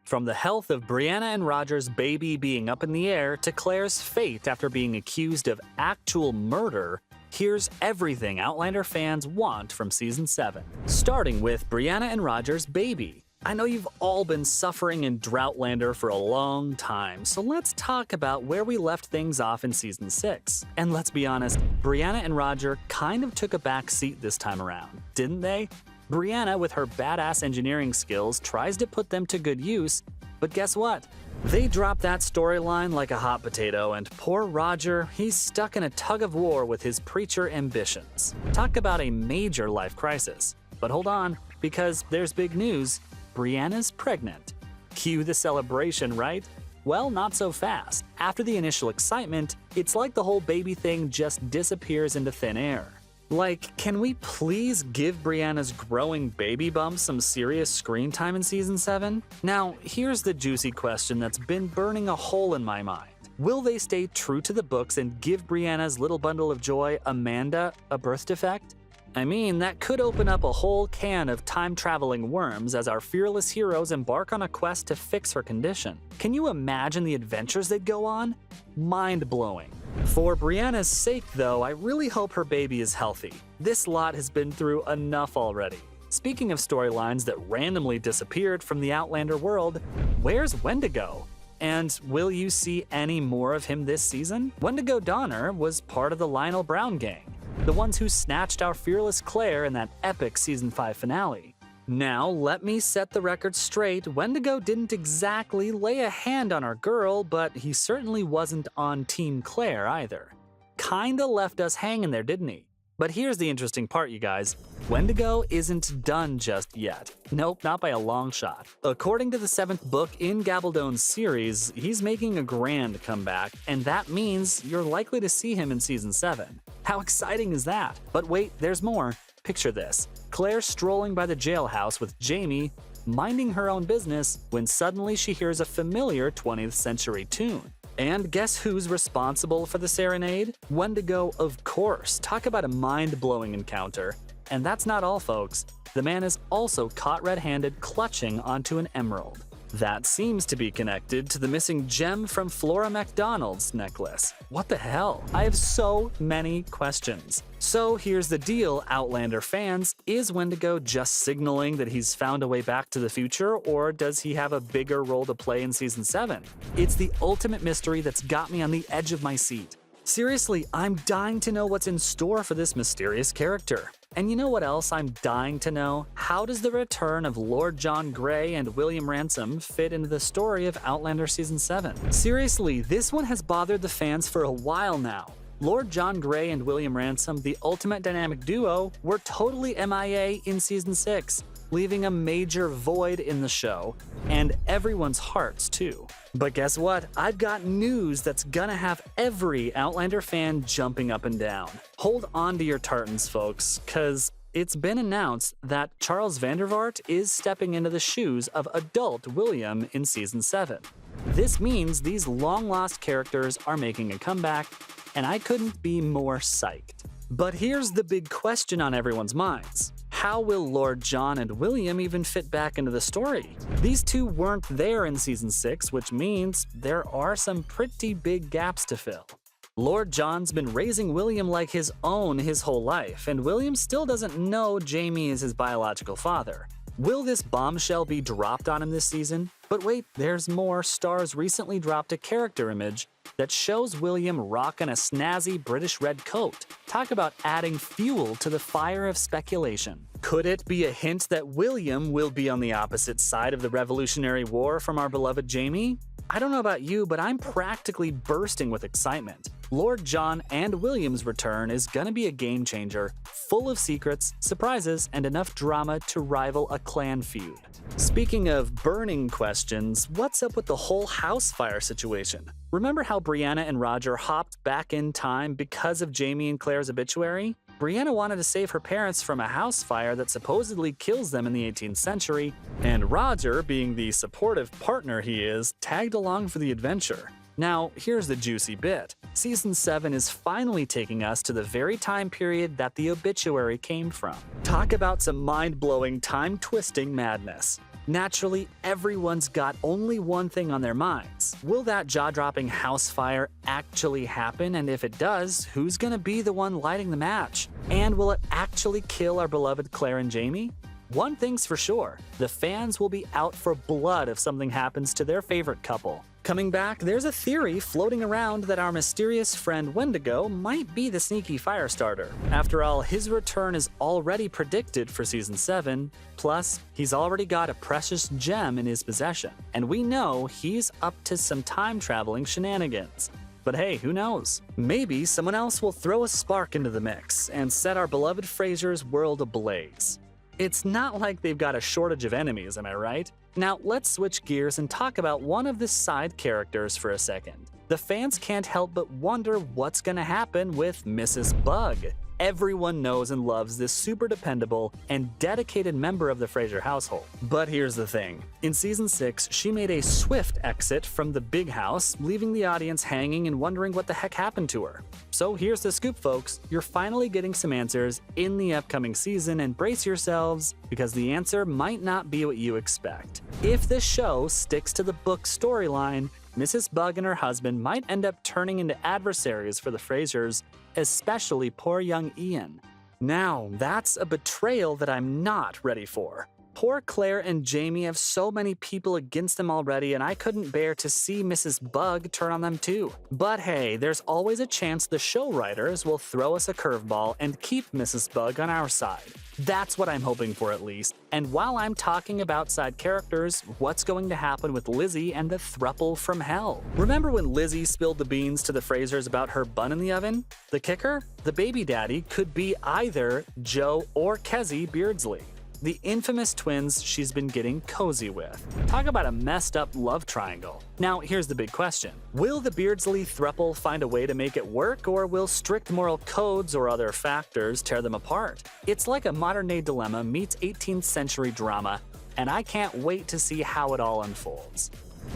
From the health of Brianna and Roger's baby being up in the air to Claire's fate after being accused of actual murder, here's everything Outlander fans want from Season 7. Starting with Brianna and Roger's baby. I know you've all been suffering in Droughtlander for a long time, so let's talk about where we left things off in Season 6. And let's be honest, Brianna and Roger kind of took a back seat this time around, didn't they? Brianna, with her badass engineering skills, tries to put them to good use, but guess what? They drop that storyline like a hot potato, and poor Roger, he's stuck in a tug-of-war with his preacher ambitions. Talk about a major life crisis. But hold on, because there's big news. Brianna's pregnant. Cue the celebration, right? Well, not so fast. After the initial excitement, it's like the whole baby thing just disappears into thin air. Like, can we please give Brianna's growing baby bump some serious screen time in Season 7? Now, here's the juicy question that's been burning a hole in my mind. Will they stay true to the books and give Brianna's little bundle of joy, Amanda, a birth defect? I mean, that could open up a whole can of time-traveling worms as our fearless heroes embark on a quest to fix her condition. Can you imagine the adventures they'd go on? Mind-blowing. For Brianna's sake, though, I really hope her baby is healthy. This lot has been through enough already. Speaking of storylines that randomly disappeared from the Outlander world, where's Wendigo? And will you see any more of him this season? Wendigo Donner was part of the Lionel Brown gang, the ones who snatched our fearless Claire in that epic Season 5 finale. Now, let me set the record straight. Wendigo didn't exactly lay a hand on our girl, but he certainly wasn't on Team Claire either. Kinda left us hanging there, didn't he? But here's the interesting part, you guys. Wendigo isn't done just yet. Nope, not by a long shot. According to the 7th book in Gabaldon's series, he's making a grand comeback, and that means you're likely to see him in Season 7. How exciting is that? But wait, there's more. Picture this. Claire strolling by the jailhouse with Jamie, minding her own business, when suddenly she hears a familiar 20th century tune. And guess who's responsible for the serenade? Wendigo, of course. Talk about a mind-blowing encounter. And that's not all, folks. The man is also caught red-handed clutching onto an emerald. That seems to be connected to the missing gem from Flora MacDonald's necklace. What the hell? I have so many questions. So here's the deal, Outlander fans. Is Wendigo just signaling that he's found a way back to the future, or does he have a bigger role to play in Season 7? It's the ultimate mystery that's got me on the edge of my seat. Seriously, I'm dying to know what's in store for this mysterious character. And you know what else I'm dying to know? How does the return of Lord John Grey and William Ransom fit into the story of Outlander Season 7? Seriously, this one has bothered the fans for a while now. Lord John Grey and William Ransom, the ultimate dynamic duo, were totally MIA in Season 6, leaving a major void in the show, and everyone's hearts too. But guess what? I've got news that's gonna have every Outlander fan jumping up and down. Hold on to your tartans, folks, cause it's been announced that Charles Vandervaart is stepping into the shoes of adult William in Season 7. This means these long-lost characters are making a comeback, and I couldn't be more psyched. But here's the big question on everyone's minds. How will Lord John and William even fit back into the story? These two weren't there in Season 6, which means there are some pretty big gaps to fill. Lord John's been raising William like his own his whole life, and William still doesn't know Jamie is his biological father. Will this bombshell be dropped on him this season? But wait, there's more. Starz recently dropped a character image that shows William rocking a snazzy British red coat. Talk about adding fuel to the fire of speculation. Could it be a hint that William will be on the opposite side of the Revolutionary War from our beloved Jamie? I don't know about you, but I'm practically bursting with excitement. Lord John and William's return is gonna be a game changer, full of secrets, surprises, and enough drama to rival a clan feud. Speaking of burning questions, what's up with the whole house fire situation? Remember how Brianna and Roger hopped back in time because of Jamie and Claire's obituary? Brianna wanted to save her parents from a house fire that supposedly kills them in the 18th century, and Roger, being the supportive partner he is, tagged along for the adventure. Now, here's the juicy bit. Season 7 is finally taking us to the very time period that the obituary came from. Talk about some mind-blowing, time-twisting madness. Naturally, everyone's got only one thing on their minds. Will that jaw-dropping house fire actually happen? And if it does, who's gonna be the one lighting the match? And will it actually kill our beloved Claire and Jamie? One thing's for sure, the fans will be out for blood if something happens to their favorite couple. Coming back, there's a theory floating around that our mysterious friend Wendigo might be the sneaky fire starter. After all, his return is already predicted for Season 7, plus he's already got a precious gem in his possession, and we know he's up to some time-traveling shenanigans. But hey, who knows? Maybe someone else will throw a spark into the mix and set our beloved Frasier's world ablaze. It's not like they've got a shortage of enemies, am I right? Now let's switch gears and talk about one of the side characters for a second. The fans can't help but wonder what's gonna happen with Mrs. Bug. Everyone knows and loves this super dependable and dedicated member of the Frasier household. But here's the thing. In Season 6, she made a swift exit from the big house, leaving the audience hanging and wondering what the heck happened to her. So here's the scoop, folks. You're finally getting some answers in the upcoming season, and brace yourselves, because the answer might not be what you expect. If the show sticks to the book storyline, Mrs. Bug and her husband might end up turning into adversaries for the Frasiers, especially poor young Ian. Now, that's a betrayal that I'm not ready for. Poor Claire and Jamie have so many people against them already, and I couldn't bear to see Mrs. Bug turn on them too. But hey, there's always a chance the show writers will throw us a curveball and keep Mrs. Bug on our side. That's what I'm hoping for, at least. And while I'm talking about side characters, what's going to happen with Lizzie and the thruple from hell? Remember when Lizzie spilled the beans to the Frasers about her bun in the oven? The kicker? The baby daddy could be either Joe or Kezzy Beardsley, the infamous twins she's been getting cozy with. Talk about a messed up love triangle. Now, here's the big question. Will the Beardsley thruple find a way to make it work, or will strict moral codes or other factors tear them apart? It's like a modern-day dilemma meets 18th century drama, and I can't wait to see how it all unfolds.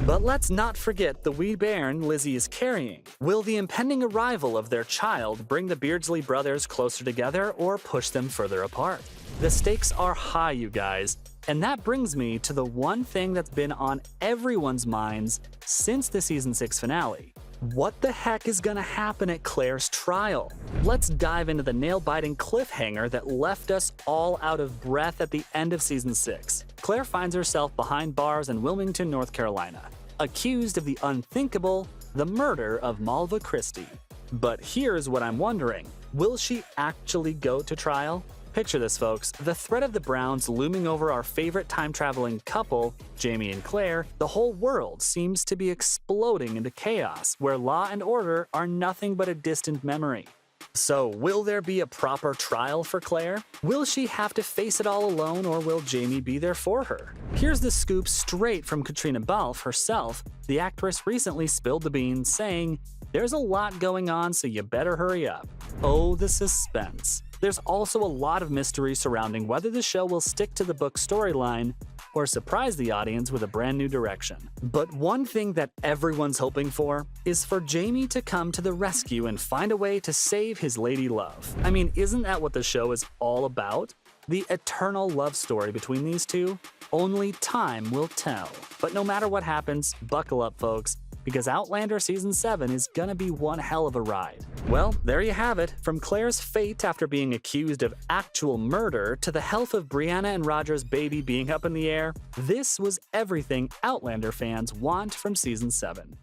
But let's not forget the wee bairn Lizzie is carrying. Will the impending arrival of their child bring the Beardsley brothers closer together or push them further apart? The stakes are high, you guys, and that brings me to the one thing that's been on everyone's minds since the Season 6 finale. What the heck is gonna happen at Claire's trial? Let's dive into the nail-biting cliffhanger that left us all out of breath at the end of Season 6. Claire finds herself behind bars in Wilmington, North Carolina, accused of the unthinkable, the murder of Malva Christie. But here's what I'm wondering. Will she actually go to trial? Picture this, folks. The threat of the Browns looming over our favorite time-traveling couple, Jamie and Claire, the whole world seems to be exploding into chaos, where law and order are nothing but a distant memory. So, will there be a proper trial for Claire? Will she have to face it all alone, or will Jamie be there for her? Here's the scoop straight from Katrina Balfe herself. The actress recently spilled the beans, saying, "There's a lot going on, so you better hurry up." Oh, the suspense. There's also a lot of mystery surrounding whether the show will stick to the book storyline or surprise the audience with a brand new direction. But one thing that everyone's hoping for is for Jamie to come to the rescue and find a way to save his lady love. I mean, isn't that what the show is all about? The eternal love story between these two? Only time will tell. But no matter what happens, buckle up, folks, because Outlander Season 7 is gonna be one hell of a ride. Well, there you have it. From Claire's fate after being accused of actual murder to the health of Brianna and Roger's baby being up in the air, this was everything Outlander fans want from Season 7.